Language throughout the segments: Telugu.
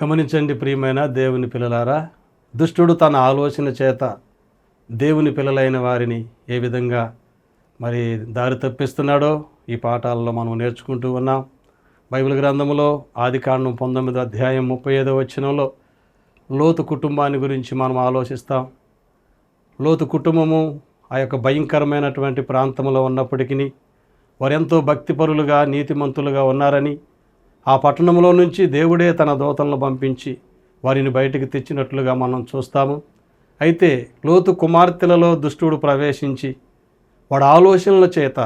గమనించండి ప్రియమైన దేవుని పిల్లలారా, దుష్టుడు తన ఆలోచన చేత దేవుని పిల్లలైన వారిని ఏ విధంగా దారి తప్పిస్తున్నాడో ఈ పాఠాలలో మనం నేర్చుకుంటూ ఉన్నాం. బైబిల్ గ్రంథంలో ఆదికాండం 19వ అధ్యాయం 35వ వచనంలో లోతు కుటుంబాన్ని గురించి మనం ఆలోచిస్తాం. లోతు కుటుంబము ఆ యొక్క భయంకరమైనటువంటి ప్రాంతంలో ఉన్నప్పటికీ వారెంతో భక్తిపరులుగా నీతిమంతులుగా ఉన్నారని, ఆ పట్టణంలో నుంచి దేవుడే తన దూతలను పంపించి వారిని బయటికి తెచ్చినట్లుగా మనం చూస్తాము. అయితే లోతు కుమార్తెలలో దుష్టుడు ప్రవేశించి వాడి ఆలోచనల చేత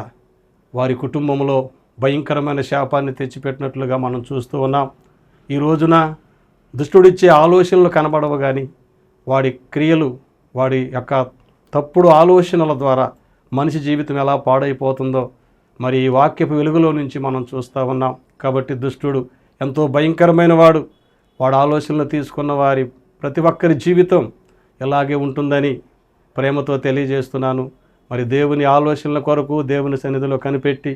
వారి కుటుంబంలో భయంకరమైన శాపాన్ని తెచ్చిపెట్టినట్లుగా మనం చూస్తూ ఉన్నాం. ఈ రోజున దుష్టుడిచ్చే ఆలోచనలు కనబడవు, కానీ వాడి క్రియలు, వాడి యొక్క తప్పుడు ఆలోచనల ద్వారా మనిషి జీవితం ఎలా పాడైపోతుందో ఈ వాక్యపు వెలుగులో నుంచి మనం చూస్తూ ఉన్నాం. కాబట్టి దుష్టుడు ఎంతో భయంకరమైన వాడు ఆలోచనలు తీసుకున్న వారి ప్రతి ఒక్కరి జీవితం ఇలాగే ఉంటుందని ప్రేమతో తెలియజేస్తున్నాను. దేవుని ఆలోచనల కొరకు దేవుని సన్నిధిలో కనిపెట్టి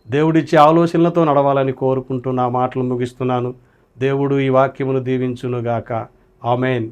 దేవుడిచ్చే ఆలోచనలతో నడవాలని కోరుకుంటూ నా మాటలు ముగిస్తున్నాను. దేవుడు ఈ వాక్యమును దీవించునుగాక. ఆమేన్.